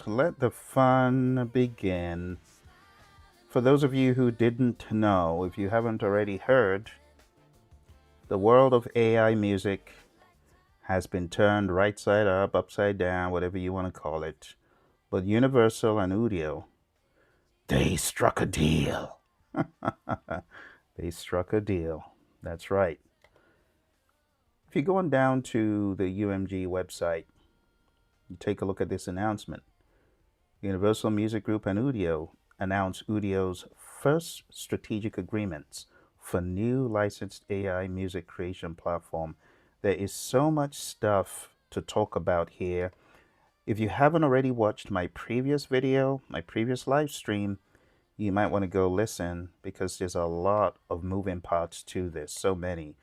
let the fun begin. For those of you who didn't know, if you haven't already heard, the world of AI music has been turned right side up, upside down, whatever you want to call it. But Universal and Udio, they struck a deal. They struck a deal. That's right. If you go on down to the UMG website, you take a look at this announcement. Universal Music Group and Udio announced Udio's first strategic agreements for new licensed AI music creation platform. There is so much stuff to talk about here. If you haven't already watched my previous video, my previous live stream, you might want to go listen because there's a lot of moving parts to this, so many.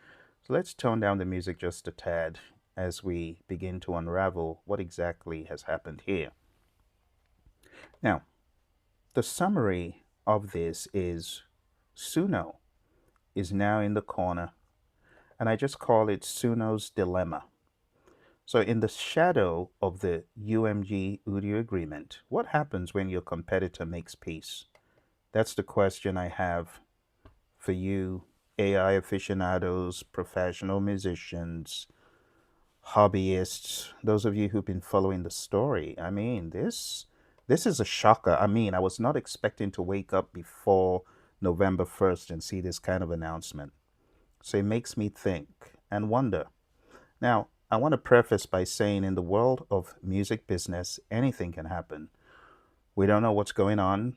So let's tone down the music just a tad as we begin to unravel what exactly has happened here. Now, the summary of this is Suno is now in the corner, and I just call it Suno's dilemma. So, in the shadow of the UMG-Udio agreement, what happens when your competitor makes peace? That's the question I have for you, AI aficionados, professional musicians, hobbyists, those of you who've been following the story. I mean, this is a shocker. I mean, I was not expecting to wake up before November 1st and see this kind of announcement. So it makes me think and wonder. Now, I want to preface by saying in the world of music business, anything can happen. We don't know what's going on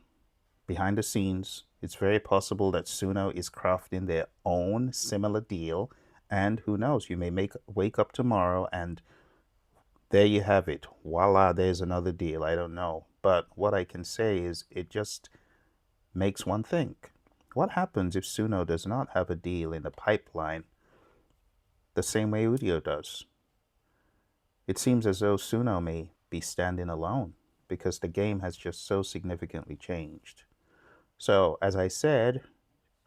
behind the scenes. It's very possible that Suno is crafting their own similar deal, and who knows, you may wake up tomorrow and there you have it. Voila, there's another deal. I don't know. But what I can say is it just makes one think. What happens if Suno does not have a deal in the pipeline the same way Udio does? It seems as though Suno may be standing alone because the game has just so significantly changed. So, as I said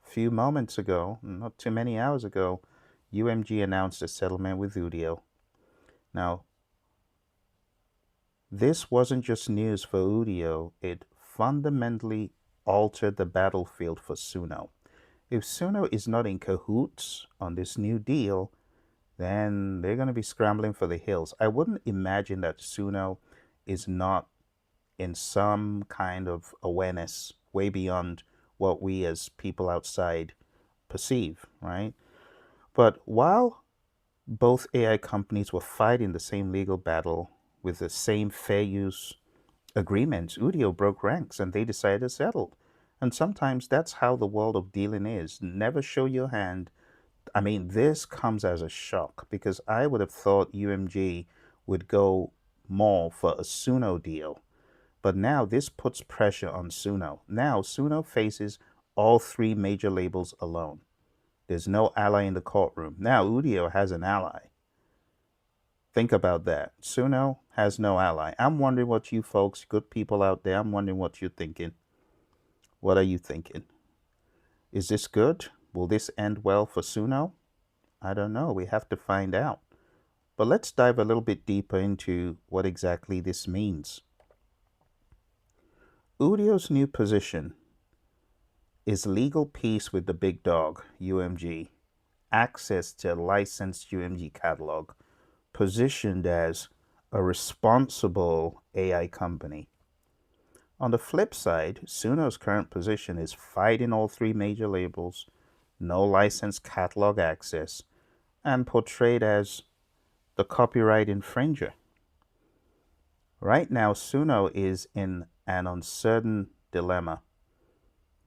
a few moments ago, not too many hours ago, UMG announced a settlement with Udio. Now, this wasn't just news for Udio, it fundamentally altered the battlefield for Suno. If Suno is not in cahoots on this new deal, then they're going to be scrambling for the hills. I wouldn't imagine that Suno is not in some kind of awareness way beyond what we as people outside perceive, right? But while both AI companies were fighting the same legal battle with the same fair use agreements, Udio broke ranks and they decided to settle. And sometimes that's how the world of dealing is. Never show your hand. I mean, this comes as a shock because I would have thought UMG would go more for a Suno deal. But now this puts pressure on Suno. Now Suno faces all three major labels alone. There's no ally in the courtroom. Now Udio has an ally. Think about that. Suno has no ally. I'm wondering what you folks, good people out there, I'm wondering what you're thinking. What are you thinking? Is this good? Will this end well for Suno? I don't know. We have to find out. But let's dive a little bit deeper into what exactly this means. Udio's new position is legal peace with the big dog, UMG, access to a licensed UMG catalog, positioned as a responsible AI company. On the flip side, Suno's current position is fighting all three major labels, no licensed catalog access, and portrayed as the copyright infringer. Right now, Suno is in an uncertain dilemma.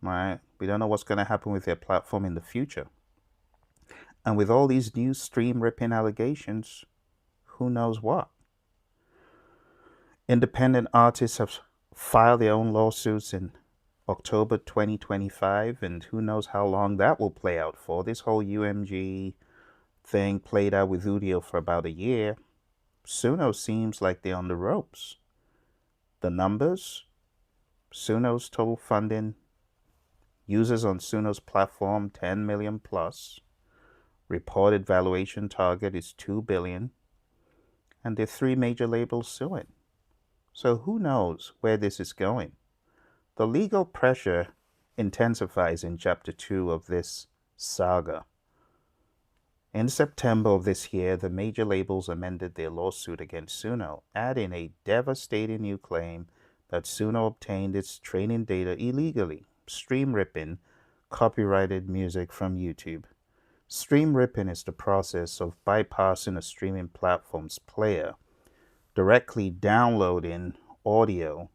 Right? We don't know what's going to happen with their platform in the future. And with all these new stream ripping allegations, who knows what? Independent artists have filed their own lawsuits in October 2025, and who knows how long that will play out for. This whole UMG thing played out with Udio for about a year. Suno seems like they're on the ropes. The numbers, Suno's total funding, users on Suno's platform 10 million plus, reported valuation target is 2 billion, and there are three major labels suing. So who knows where this is going? The legal pressure intensifies in Chapter 2 of this saga. In September of this year, the major labels amended their lawsuit against Suno, adding a devastating new claim that Suno obtained its training data illegally, stream ripping copyrighted music from YouTube. Stream ripping is the process of bypassing a streaming platform's player, directly downloading audio.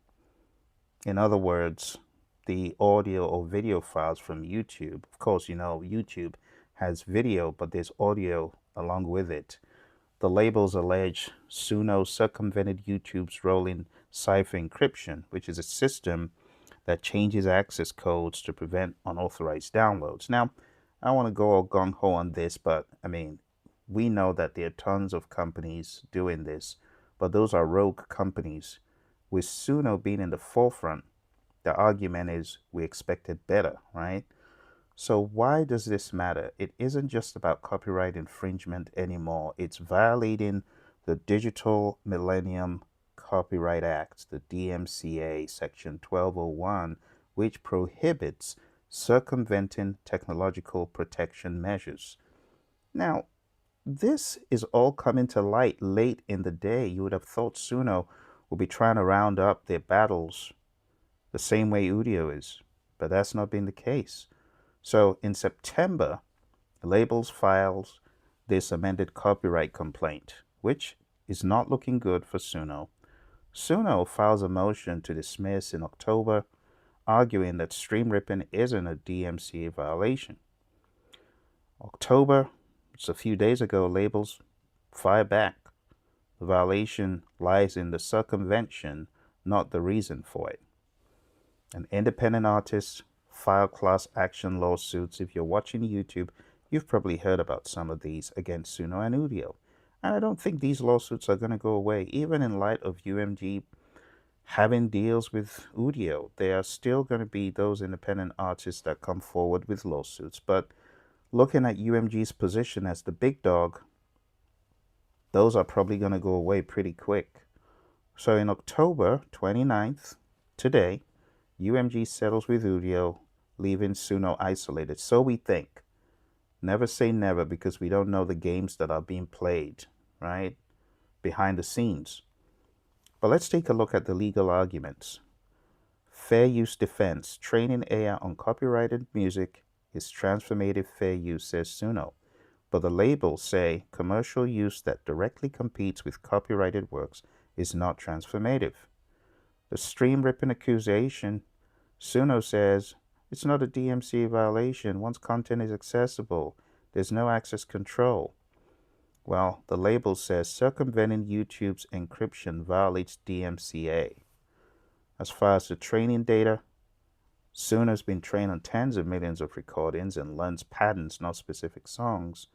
In other words, the audio or video files from YouTube. Of course, you know, YouTube has video, but there's audio along with it. The labels allege Suno circumvented YouTube's rolling cipher encryption, which is a system that changes access codes to prevent unauthorized downloads. Now, I don't want to go all gung ho on this, but I mean, we know that there are tons of companies doing this, but those are rogue companies. With Suno being in the forefront, the argument is we expected better, right? So why does this matter? It isn't just about copyright infringement anymore. It's violating the Digital Millennium Copyright Act, the DMCA, Section 1201, which prohibits circumventing technological protection measures. Now, this is all coming to light late in the day. You would have thought Suno would be trying to round up their battles the same way Udio is, but that's not been the case. So in September, Labels files this amended copyright complaint, which is not looking good for Suno. Suno files a motion to dismiss in October, arguing that stream ripping isn't a DMCA violation. October, it's a few days ago, Labels fire back. The violation lies in the circumvention, not the reason for it. An independent artist file class action lawsuits. If you're watching YouTube, you've probably heard about some of these against Suno and Udio. And I don't think these lawsuits are going to go away, even in light of UMG having deals with Udio. There are still going to be those independent artists that come forward with lawsuits. But looking at UMG's position as the big dog, those are probably going to go away pretty quick. So in October 29th, today, UMG settles with Udio, leaving Suno isolated. So we think. Never say never, because we don't know the games that are being played, right? Behind the scenes. But let's take a look at the legal arguments. Fair use defense. Training AI on copyrighted music is transformative fair use, says Suno. But the labels say commercial use that directly competes with copyrighted works is not transformative. The stream ripping accusation, Suno says it's not a DMCA violation once content is accessible. There's no access control. Well, the label says circumventing YouTube's encryption violates DMCA. As far as the training data, Suno's been trained on tens of millions of recordings and learns patterns, not specific songs.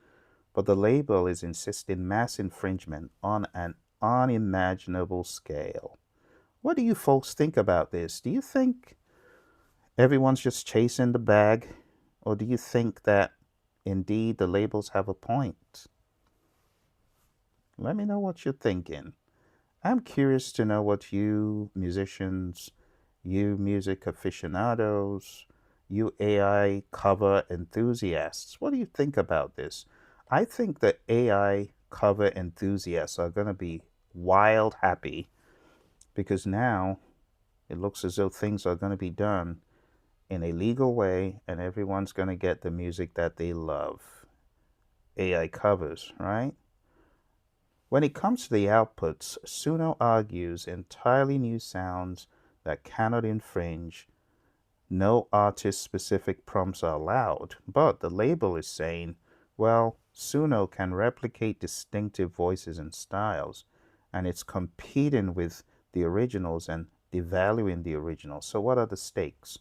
But the label is insisting mass infringement on an unimaginable scale. What do you folks think about this? Do you think everyone's just chasing the bag? Or do you think that indeed the labels have a point? Let me know what you're thinking. I'm curious to know what you musicians, you music aficionados, you AI cover enthusiasts, what do you think about this? I think the AI cover enthusiasts are going to be wild happy, because now it looks as though things are going to be done in a legal way and everyone's going to get the music that they love. AI covers, right? When it comes to the outputs, Suno argues entirely new sounds that cannot infringe. No artist-specific prompts are allowed, but the label is saying, well, Suno can replicate distinctive voices and styles, and it's competing with the originals and devaluing the originals. So what are the stakes?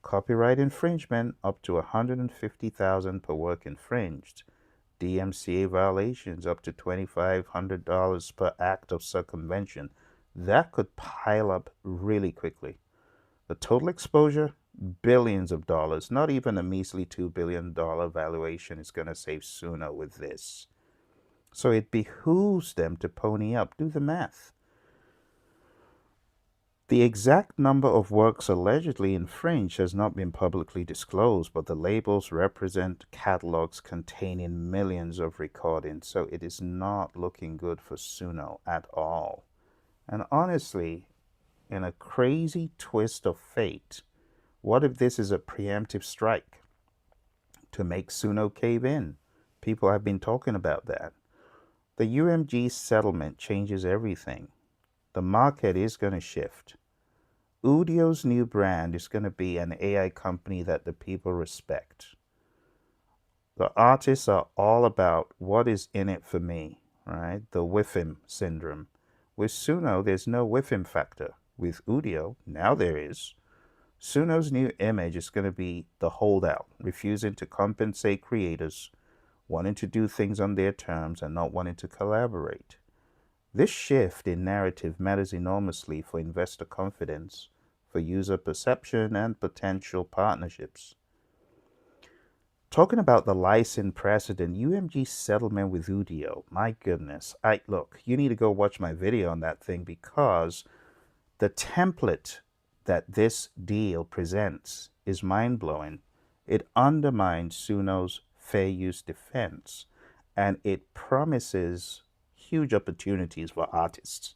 Copyright infringement up to $150,000 per work infringed. DMCA violations up to $2,500 per act of circumvention. That could pile up really quickly. The total exposure, billions of dollars. Not even a measly $2 billion valuation is going to save Suno with this. So it behooves them to pony up. Do the math. The exact number of works allegedly infringed has not been publicly disclosed, but the labels represent catalogs containing millions of recordings, so it is not looking good for Suno at all. And honestly, in a crazy twist of fate, what if this is a preemptive strike to make Suno cave in? People have been talking about that. The UMG settlement changes everything. The market is going to shift. Udio's new brand is going to be an AI company that the people respect. The artists are all about what is in it for me, right? The with him syndrome. With Suno, there's no with him factor. With Udio, now there is. Suno's new image is going to be the holdout, refusing to compensate creators, wanting to do things on their terms, and not wanting to collaborate. This shift in narrative matters enormously for investor confidence, for user perception, and potential partnerships. Talking about the license precedent, UMG settlement with Udio, my goodness. Look, you need to go watch my video on that thing because the template that this deal presents is mind-blowing. It undermines Suno's fair use defense, and it promises huge opportunities for artists.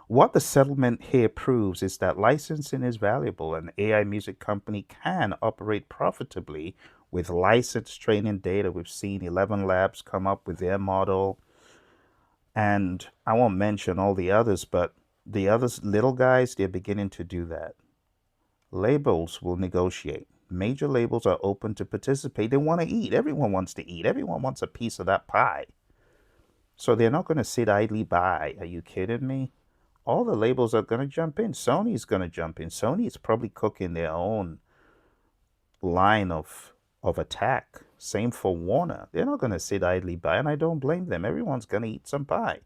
What the settlement here proves is that licensing is valuable. An AI music company can operate profitably with licensed training data. We've seen 11 Labs come up with their model, and I won't mention all the others, but the others, little guys, they're beginning to do that. Labels will negotiate. Major labels are open to participate. They want to eat. Everyone wants to eat. Everyone wants a piece of that pie. So they're not going to sit idly by. Are you kidding me? All the labels are going to jump in. Sony's going to jump in. Sony is probably cooking their own line of attack. Same for Warner. They're not going to sit idly by, and I don't blame them. Everyone's going to eat some pie.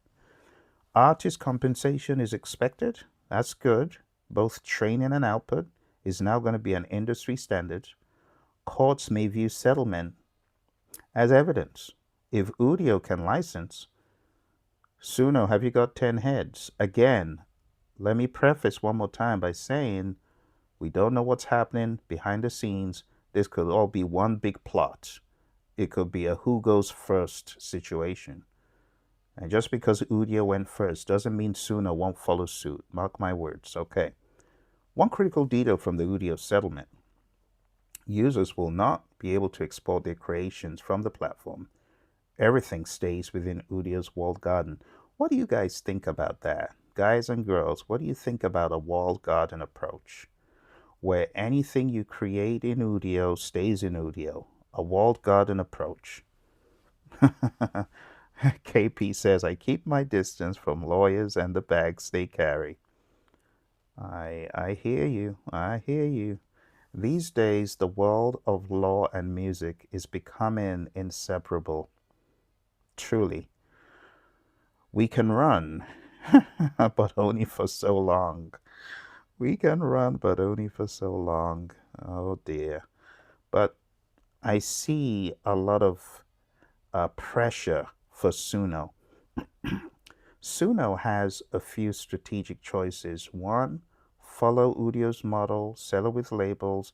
Artist compensation is expected. That's good. Both training and output is now going to be an industry standard. Courts may view settlement as evidence. If Udio can license, Suno, have you got 10 heads? Again, let me preface one more time by saying we don't know what's happening behind the scenes. This could all be one big plot. It could be a who goes first situation. And just because Udio went first doesn't mean Suno won't follow suit. Mark my words, okay? One critical detail from the Udio settlement. Users will not be able to export their creations from the platform. Everything stays within Udio's walled garden. What do you guys think about that? Guys and girls, what do you think about a walled garden approach? Where anything you create in Udio stays in Udio. A walled garden approach. KP says, I keep my distance from lawyers and the bags they carry. I hear you. I hear you. These days, the world of law and music is becoming inseparable. Truly. We can run, but only for so long. We can run, but only for so long. Oh dear. But I see a lot of pressure for Suno. Suno has a few strategic choices. One, follow Udio's model, sell it with labels,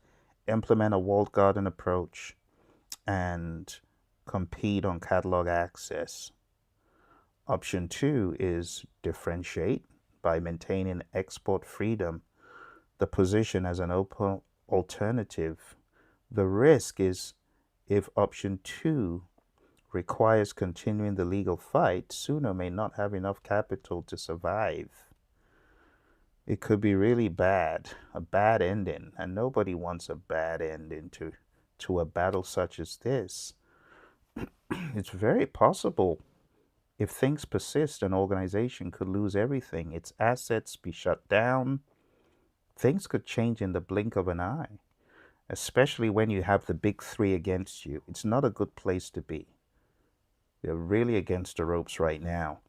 implement a walled garden approach, and compete on catalog access. Option two is differentiate by maintaining export freedom, the position as an open alternative. The risk is if option two requires continuing the legal fight, Suno may not have enough capital to survive. It could be really bad, a bad ending, and nobody wants a bad ending to a battle such as this. It's very possible if things persist, an organization could lose everything, its assets be shut down. Things could change in the blink of an eye, especially when you have the big three against you. It's not a good place to be. They're really against the ropes right now.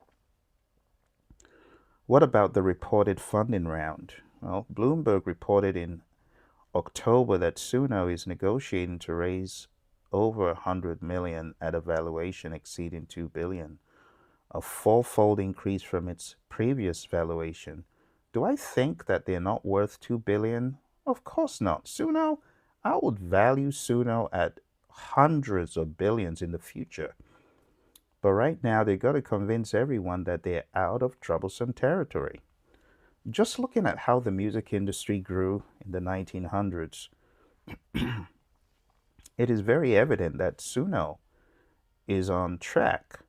What about the reported funding round? Well, Bloomberg reported in October that Suno is negotiating to raise over 100 million at a valuation exceeding 2 billion, a fourfold increase from its previous valuation. Do I think that they're not worth 2 billion? Of course not. Suno, I would value Suno at hundreds of billions in the future. But right now, they got to convince everyone that they're out of troublesome territory. Just looking at how the music industry grew in the 1900s, it is very evident that Suno is on track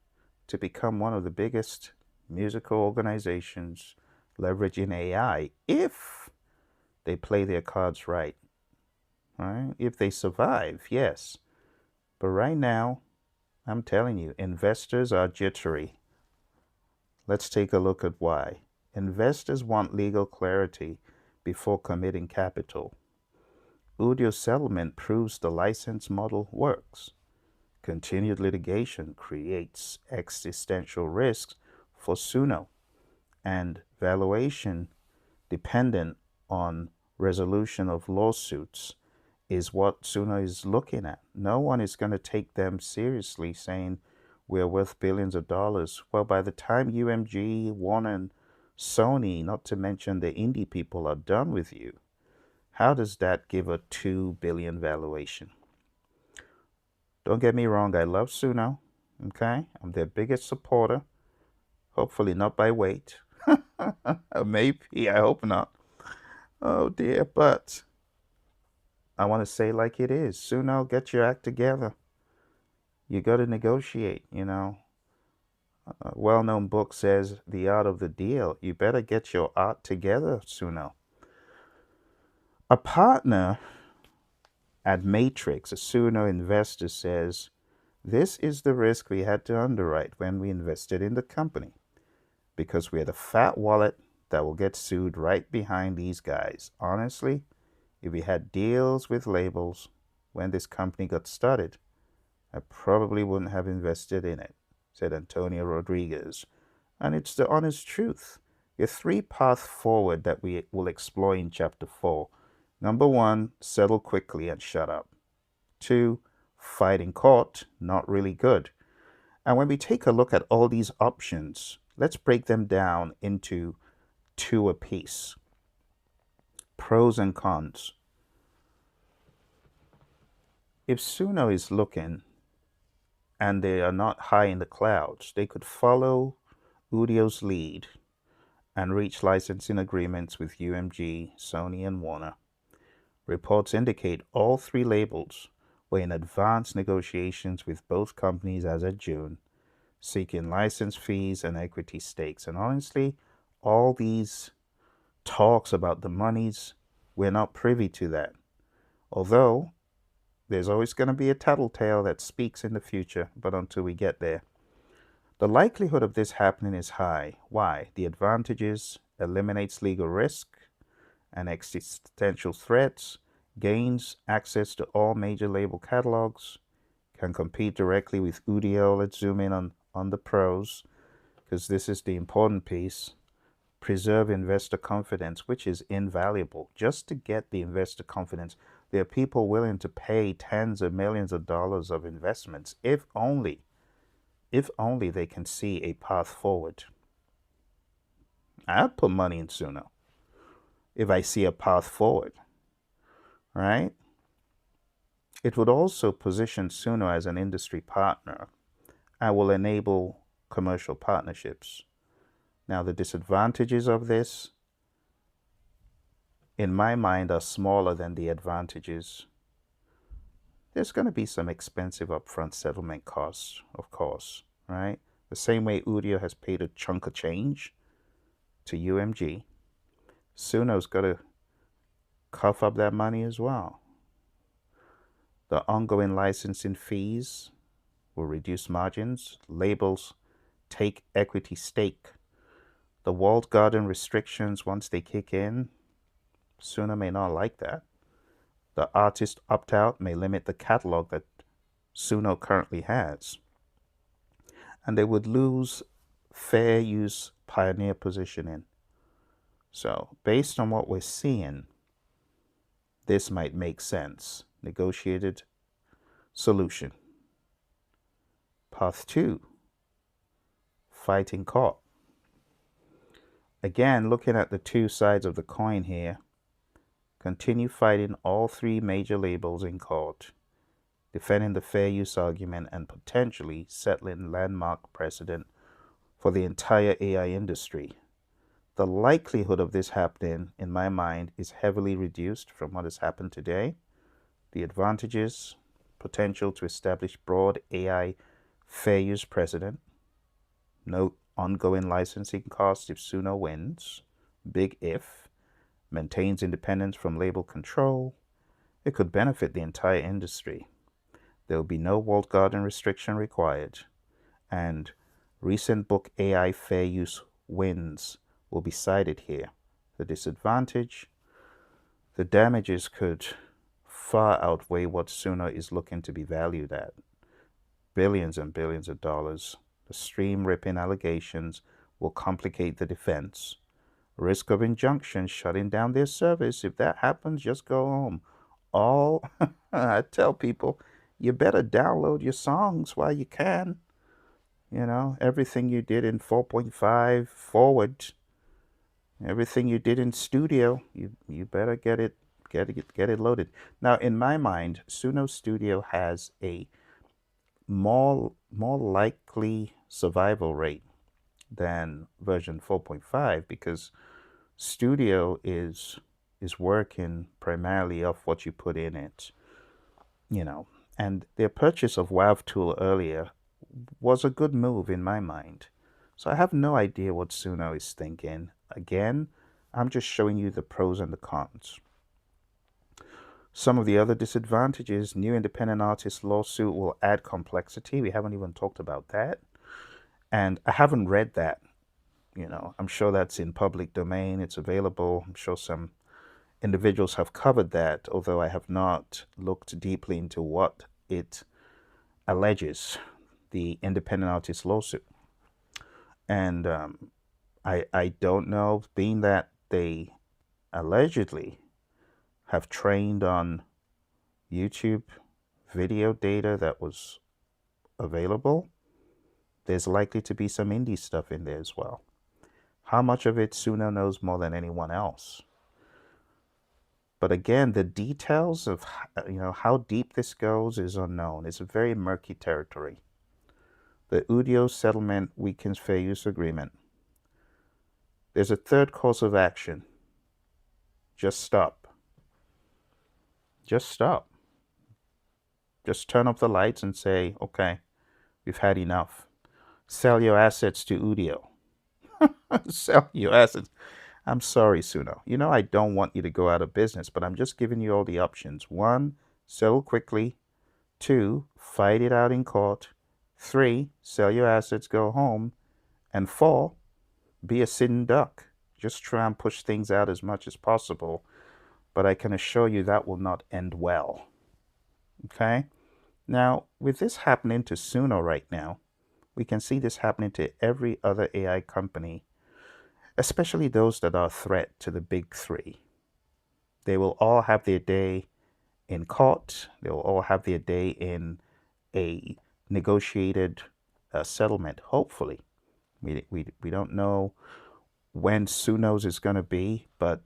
to become one of the biggest musical organizations leveraging AI if they play their cards right. Right? If they survive, yes. But right now, I'm telling you, investors are jittery. Let's take a look at why. Investors want legal clarity before committing capital. Udio's settlement proves the license model works. Continued litigation creates existential risks for Suno, and valuation dependent on resolution of lawsuits is what Suno is looking at. No one is going to take them seriously saying we're worth billions of dollars. Well, by the time UMG, Warner, and Sony, not to mention the indie people, are done with you, how does that give a 2 billion valuation? Don't get me wrong, I love Suno. Okay? I'm their biggest supporter. Hopefully not by weight. Maybe, I hope not. Oh dear, but I want to say like it is. Suno, get your act together. You got to negotiate. A well-known book says the art of the deal. You better get your art together, Suno. A partner at Matrix, a Suno investor, says, this is the risk we had to underwrite when we invested in the company, because we had a fat wallet that will get sued right behind these guys. Honestly, if we had deals with labels when this company got started, I probably wouldn't have invested in it, said Antonio Rodriguez. And it's the honest truth. There are three paths forward that we will explore in Chapter 4. Number 1, settle quickly and shut up. 2, fight in court, not really good. And when we take a look at all these options, let's break them down into 2 apiece. Pros and cons. If Suno is looking and they are not high in the clouds, they could follow Udio's lead and reach licensing agreements with UMG, Sony, and Warner. Reports indicate all 3 labels were in advanced negotiations with both companies as of June, seeking license fees and equity stakes. And honestly, all these talks about the monies, we're not privy to that. Although there's always going to be a tattletale that speaks in the future, but until we get there. The likelihood of this happening is high. Why? The advantages eliminates legal risk and existential threats, gains access to all major label catalogs, can compete directly with Udio. Let's zoom in on the pros, because this is the important piece. Preserve investor confidence, which is invaluable. Just to get the investor confidence, there are people willing to pay tens of millions of dollars of investments if only they can see a path forward. I'd put money in Suno if I see a path forward, right? It would also position Suno as an industry partner and will enable commercial partnerships. Now, the disadvantages of this, in my mind, are smaller than the advantages. There's going to be some expensive upfront settlement costs, of course, right? The same way Udio has paid a chunk of change to UMG, Suno's got to cough up that money as well. The ongoing licensing fees will reduce margins. Labels take equity stake. The walled garden restrictions, once they kick in, Suno may not like that. The artist opt-out may limit the catalog that Suno currently has. And they would lose fair use pioneer positioning. So, based on what we're seeing, this might make sense. Negotiated solution. Path 2, fight in court. Again, looking at the two sides of the coin here, continue fighting all three major labels in court, defending the fair use argument and potentially settling landmark precedent for the entire AI industry. The likelihood of this happening, in my mind, is heavily reduced from what has happened today. The advantages: potential to establish broad AI fair use precedent, no ongoing licensing costs if Suno wins, big if, maintains independence from label control. It could benefit the entire industry. There will be no walled garden restriction required, and recent book AI fair use wins will be cited here. The disadvantage: the damages could far outweigh what Suno is looking to be valued at. Billions and billions of dollars. The stream ripping allegations will complicate the defense. Risk of injunction shutting down their service. If that happens, just go home. I tell people, you better download your songs while you can. Everything you did in 4.5 forward, everything you did in studio, you better get it loaded. Now, in my mind, Suno Studio has a more likely survival rate than version 4.5 because Studio is working primarily off what you put in it, and their purchase of WAV tool earlier was a good move in my mind. So I have no idea what Suno is thinking. Again, I'm just showing you the pros and the cons. Some of the other disadvantages: new independent artist lawsuit will add complexity. We haven't even talked about that. And I haven't read that. I'm sure that's in public domain. It's available. I'm sure some individuals have covered that, although I have not looked deeply into what it alleges, the independent artist lawsuit. And I don't know, being that they allegedly have trained on YouTube video data that was available, there's likely to be some indie stuff in there as well. How much of it Suno knows more than anyone else? But again, the details of how deep this goes is unknown. It's a very murky territory. The Udio settlement weakens fair use agreement. There's a third course of action. Just stop. Just stop. Just turn off the lights and say, okay, we've had enough. Sell your assets to Udio. Sell your assets. I'm sorry, Suno. I don't want you to go out of business, but I'm just giving you all the options. 1, settle quickly. 2, fight it out in court. 3, sell your assets, go home. And 4, be a sitting duck. Just try and push things out as much as possible. But I can assure you that will not end well. Okay? Now, with this happening to Suno right now, we can see this happening to every other AI company, especially those that are a threat to the big three. They will all have their day in court. They will all have their day in a negotiated settlement, hopefully. We don't know when Suno's is going to be, but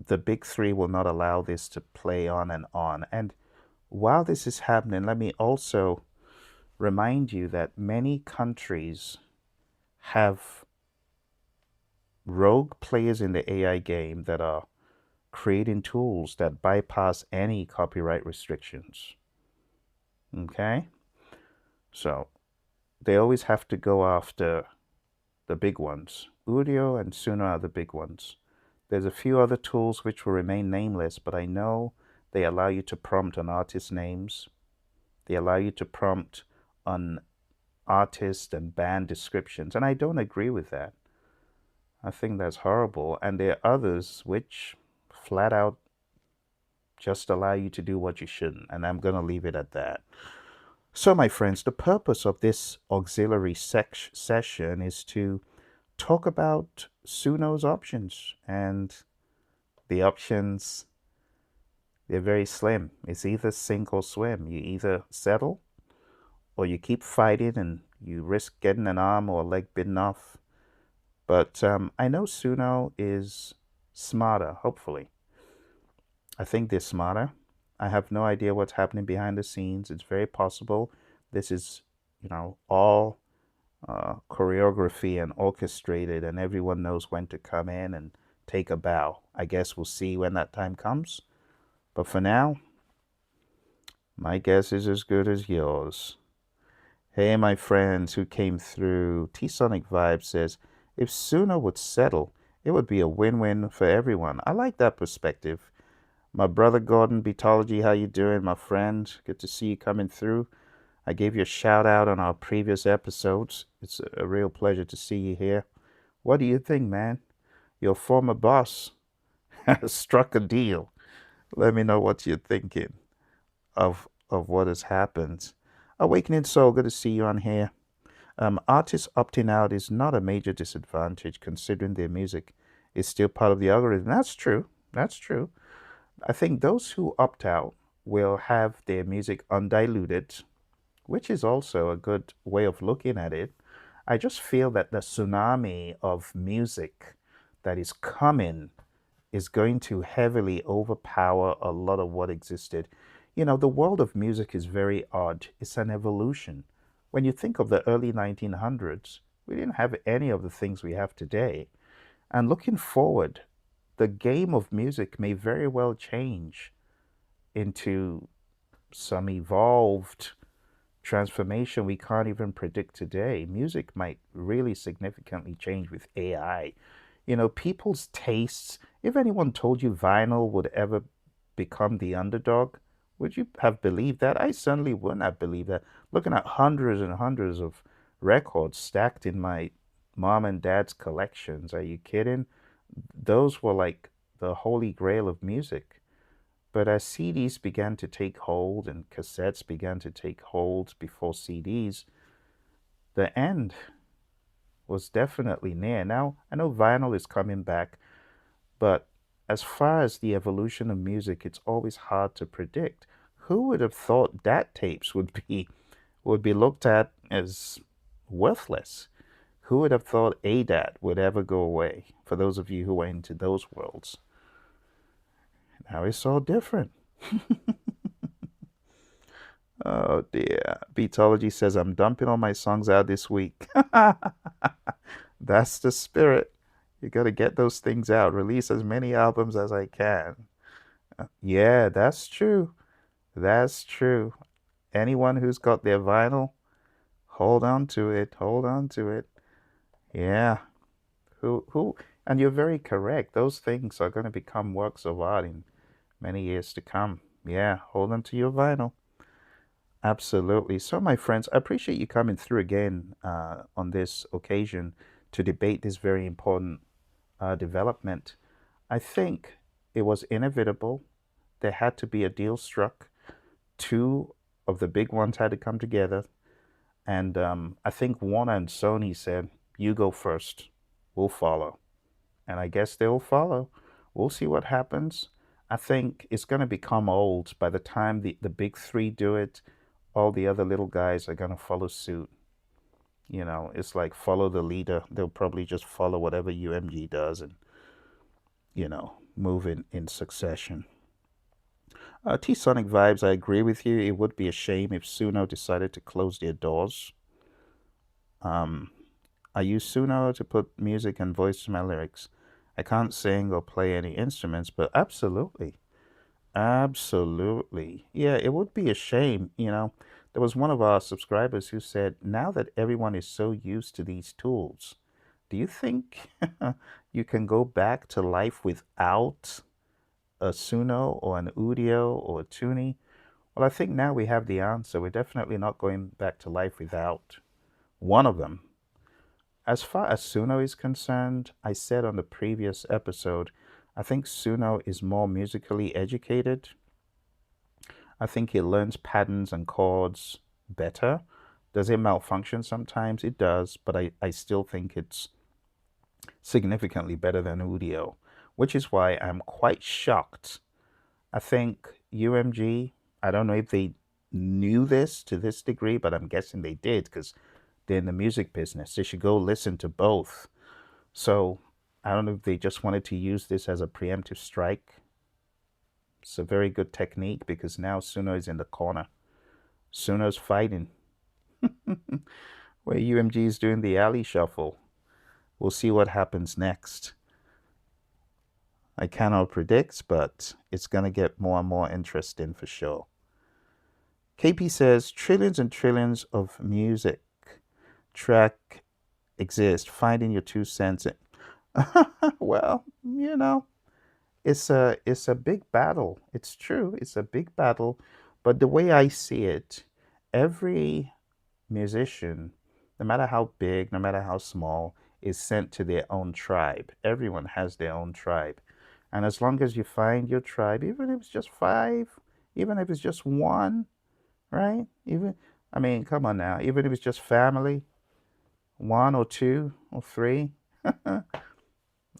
the big three will not allow this to play on and on. And while this is happening, let me also remind you that many countries have rogue players in the AI game that are creating tools that bypass any copyright restrictions. Okay? So they always have to go after the big ones. Udio and Suno are the big ones. There's a few other tools which will remain nameless, but I know they allow you to prompt on artist names. They allow you to prompt on artist and band descriptions, and I don't agree with that. I think that's horrible. And there are others which flat out just allow you to do what you shouldn't, and I'm going to leave it at that. So, my friends, the purpose of this auxiliary session is to talk about Suno's options, and the options, they're very slim. It's either sink or swim. You either settle or you keep fighting and you risk getting an arm or a leg bitten off. But I know Suno is smarter, hopefully. I think they're smarter. I have no idea what's happening behind the scenes. It's very possible this is, all choreography and orchestrated, and everyone knows when to come in and take a bow. I guess we'll see when that time comes. But for now, my guess is as good as yours. Hey, my friends who came through, T Sonic Vibe says, if Suno would settle, it would be a win-win for everyone. I like that perspective. My brother Gordon Beatology, how you doing, my friend? Good to see you coming through. I gave you a shout out on our previous episodes. It's a real pleasure to see you here. What do you think, man? Your former boss has struck a deal. Let me know what you're thinking of what has happened. Awakening Soul, good to see you on here. Artists opting out is not a major disadvantage considering their music is still part of the algorithm. That's true. That's true. I think those who opt out will have their music undiluted, which is also a good way of looking at it. I just feel that the tsunami of music that is coming is going to heavily overpower a lot of what existed. The world of music is very odd. It's an evolution. When you think of the early 1900s, we didn't have any of the things we have today. And looking forward, the game of music may very well change into some evolved transformation we can't even predict today. Music might really significantly change with AI. People's tastes. If anyone told you vinyl would ever become the underdog, would you have believed that? I certainly wouldn't have believed that. Looking at hundreds and hundreds of records stacked in my mom and dad's collections. Are you kidding? Those were like the holy grail of music. But as CDs began to take hold and cassettes began to take hold before CDs, the end was definitely near. Now, I know vinyl is coming back, but as far as the evolution of music, it's always hard to predict. Who would have thought DAT tapes would be looked at as worthless? Who would have thought ADAT would ever go away? For those of you who are into those worlds, now it's all different. Oh dear. Beatology says I'm dumping all my songs out this week. That's the spirit. You got to get those things out. Release as many albums as I can. Yeah, that's true. That's true. Anyone who's got their vinyl, hold on to it. Hold on to it. Yeah. Who? And you're very correct. Those things are going to become works of art in many years to come. Yeah, hold on to your vinyl. Absolutely. So, my friends, I appreciate you coming through again on this occasion to debate this very important development. I think it was inevitable. There had to be a deal struck. Two of the big ones had to come together. And I think Warner and Sony said, you go first, we'll follow. And I guess they'll follow. We'll see what happens. I think it's going to become old by the time the big three do it. All the other little guys are going to follow suit. It's like follow the leader. They'll probably just follow whatever UMG does and, move in succession. T Sonic Vibes, I agree with you. It would be a shame if Suno decided to close their doors. Um, I use Suno to put music and voice to my lyrics. I can't sing or play any instruments, but absolutely. Absolutely. Yeah, it would be a shame. There was one of our subscribers who said, now that everyone is so used to these tools, do you think you can go back to life without a Suno or an Udio or a Tuni? Well, I think now we have the answer. We're definitely not going back to life without one of them. As far as Suno is concerned, I said on the previous episode, I think Suno is more musically educated. I think it learns patterns and chords better. Does it malfunction sometimes? It does, but I still think it's significantly better than Udio, which is why I'm quite shocked. I think UMG, I don't know if they knew this to this degree, but I'm guessing they did because they're in the music business. They should go listen to both. So I don't know if they just wanted to use this as a preemptive strike. It's a very good technique because now Suno is in the corner. Suno's fighting, where UMG is doing the alley shuffle. We'll see what happens next. I cannot predict, but it's going to get more and more interesting for sure. KP says trillions and trillions of music track exist. Finding your 2 cents. Well, it's a big battle. It's true. It's a big battle, but the way I see it, every musician, no matter how big, no matter how small, is sent to their own tribe. Everyone has their own tribe. And as long as you find your tribe, even if it's just five, even if it's just one, right? I mean, come on now, even if it's just family, one or two or three,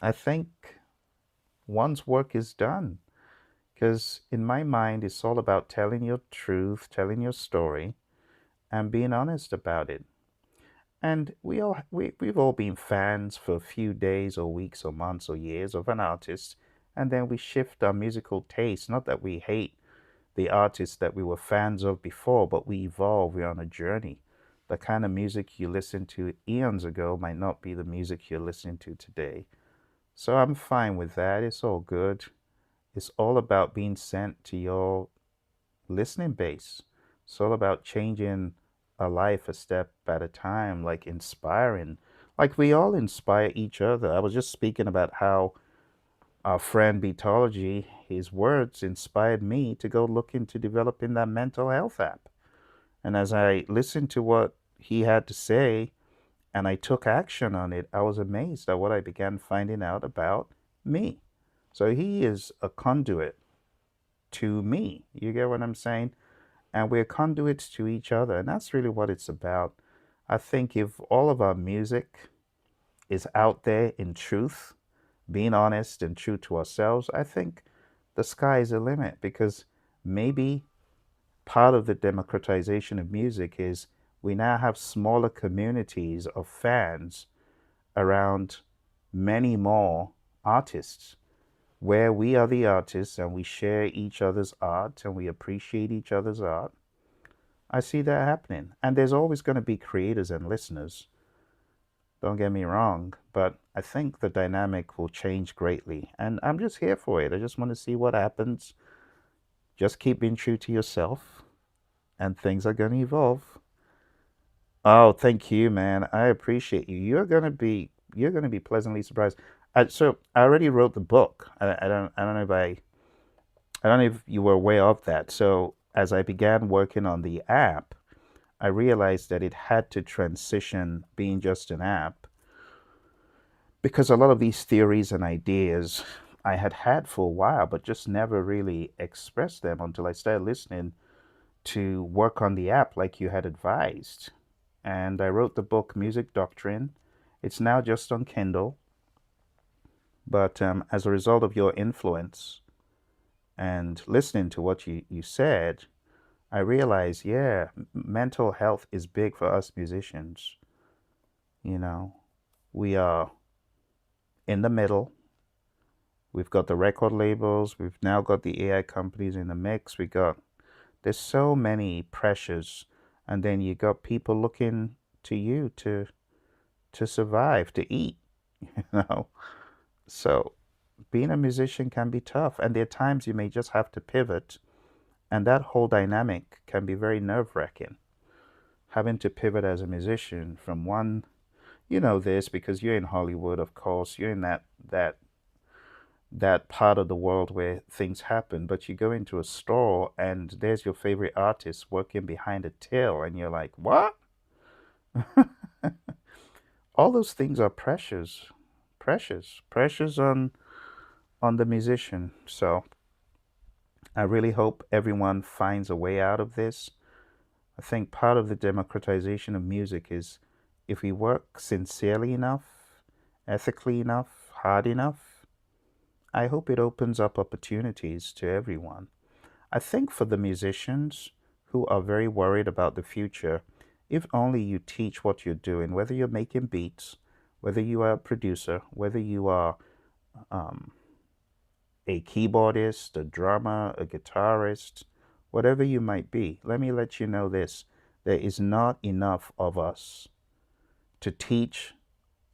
I think one's work is done. Because in my mind, it's all about telling your truth, telling your story, and being honest about it. And we've all been fans for a few days or weeks or months or years of an artist, and then we shift our musical taste. Not that we hate the artists that we were fans of before, but we evolve. We're on a journey. The kind of music you listened to eons ago might not be the music you're listening to today. So I'm fine with that. It's all good. It's all about being sent to your listening base. It's all about changing a life a step at a time, like inspiring. Like we all inspire each other. I was just speaking about how our friend Beatology, his words inspired me to go look into developing that mental health app. And as I listened to what he had to say and I took action on it, I was amazed at what I began finding out about me. So he is a conduit to me. You get what I'm saying? And we're conduits to each other. And that's really what it's about. I think if all of our music is out there in truth, being honest and true to ourselves, I think the sky is the limit because maybe part of the democratization of music is we now have smaller communities of fans around many more artists where we are the artists and we share each other's art and we appreciate each other's art. I see that happening. And there's always going to be creators and listeners. Don't get me wrong, but I think the dynamic will change greatly. And I'm just here for it. I just want to see what happens. Just keep being true to yourself, and things are going to evolve. Oh, thank you, man. I appreciate you. You're gonna be pleasantly surprised. So I already wrote the book. I don't know if I don't know if you were aware of that. So as I began working on the app, I realized that it had to transition being just an app because a lot of these theories and ideas I had had for a while, but just never really expressed them until I started listening to work on the app like you had advised. And I wrote the book Music Doctrine. It's now just on Kindle, but as a result of your influence and listening to what you said, I realized, yeah, mental health is big for us musicians. You know, we are in the middle. We've got the record labels. We've now got the AI companies in the mix. There's so many pressures, and then you got people looking to you to survive, to eat, you know. So being a musician can be tough, and there are times you may just have to pivot, and that whole dynamic can be very nerve-wracking. Having to pivot as a musician from one, you know this because you're in Hollywood, of course, you're in that part of the world where things happen, but you go into a store and there's your favorite artist working behind a till, and you're like, what? All those things are pressures, pressures on the musician. So I really hope everyone finds a way out of this. I think part of the democratization of music is if we work sincerely enough, ethically enough, hard enough, I hope it opens up opportunities to everyone. I think for the musicians who are very worried about the future, if only you teach what you're doing, whether you're making beats, whether you are a producer, whether you are a keyboardist, a drummer, a guitarist, whatever you might be, let me let you know this. There is not enough of us to teach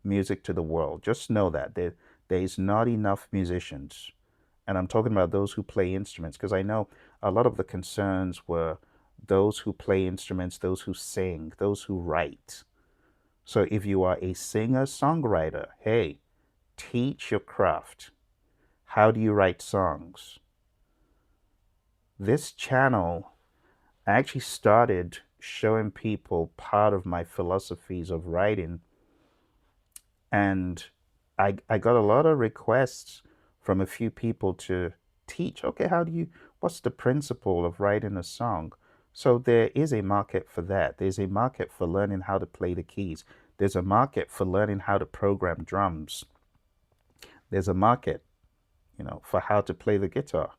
music to the world. Just know that. There is not enough musicians. And I'm talking about those who play instruments, because I know a lot of the concerns were those who play instruments, those who sing, those who write. So if you are a singer songwriter, hey, teach your craft. How do you write songs? This channel actually started showing people part of my philosophies of writing, and I got a lot of requests from a few people to teach. Okay, what's the principle of writing a song? So there is a market for that. There's a market for learning how to play the keys. There's a market for learning how to program drums. There's a market, for how to play the guitar.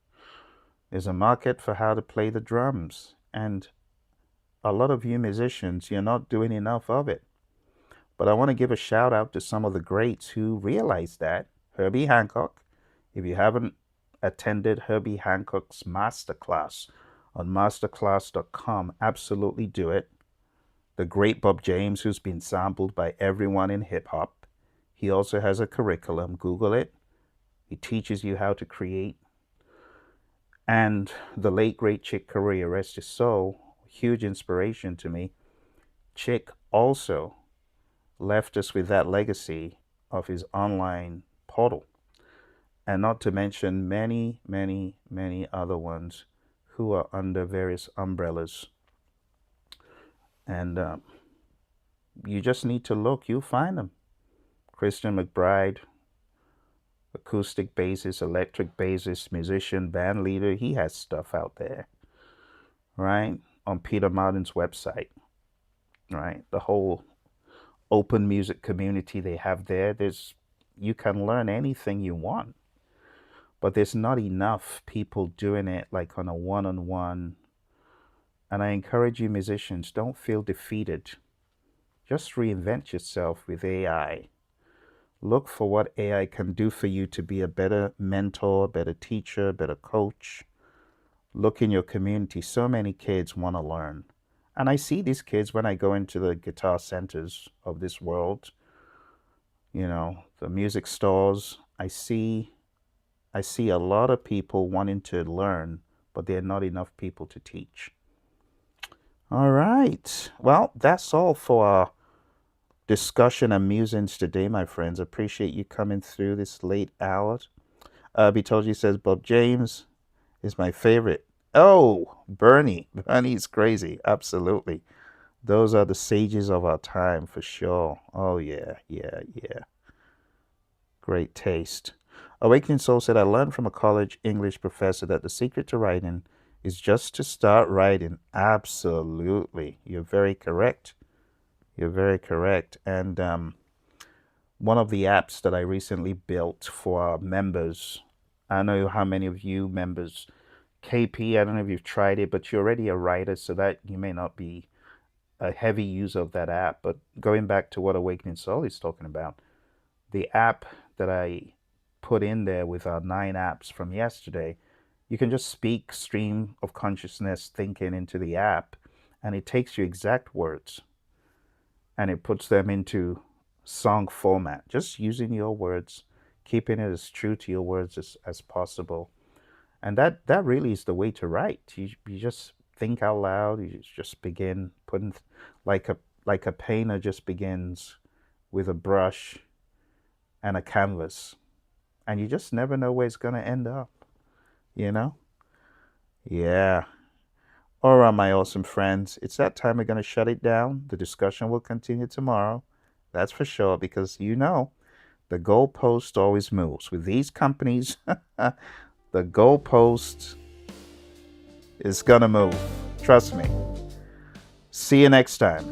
There's a market for how to play the drums. And a lot of you musicians, you're not doing enough of it. But I want to give a shout out to some of the greats who realized that. Herbie Hancock. If you haven't attended Herbie Hancock's masterclass on masterclass.com, absolutely do it. The great Bob James, who's been sampled by everyone in hip hop. He also has a curriculum. Google it. He teaches you how to create. And the late great Chick Corea, rest his soul, huge inspiration to me. Chick also left us with that legacy of his online portal, and not to mention many, many, many other ones who are under various umbrellas. And you just need to look, you'll find them. Christian McBride, acoustic bassist, electric bassist, musician, band leader, he has stuff out there, right? On Peter Martin's website, right? The whole open music community they have there. You can learn anything you want, but there's not enough people doing it like on a one-on-one. And I encourage you musicians, don't feel defeated. Just reinvent yourself with AI. Look for what AI can do for you to be a better mentor, better teacher, better coach. Look in your community. So many kids want to learn. And I see these kids when I go into the guitar centers of this world, the music stores. I see a lot of people wanting to learn, but there are not enough people to teach. All right. Well, that's all for our discussion and musings today, my friends. Appreciate you coming through this late hour. Bitoji says Bob James is my favorite. Oh, Bernie. Bernie's crazy. Absolutely. Those are the sages of our time for sure. Oh, yeah. Great taste. Awakening Soul said, I learned from a college English professor that the secret to writing is just to start writing. Absolutely. You're very correct. You're very correct. And one of the apps that I recently built for our members, I don't know how many of you members, KP, I don't know if you've tried it, but you're already a writer, so that you may not be a heavy user of that app. But going back to what Awakening Soul is talking about, the app that I put in there with our 9 apps from yesterday, you can just speak stream of consciousness thinking into the app, and it takes your exact words and it puts them into song format, just using your words, keeping it as true to your words as possible. And that really is the way to write. You just think out loud. You just begin putting, like a painter just begins with a brush and a canvas, and you just never know where it's going to end up, Yeah. All right, my awesome friends. It's that time we're going to shut it down. The discussion will continue tomorrow. That's for sure, because the goalpost always moves. With these companies, the goalpost is going to move. Trust me. See you next time.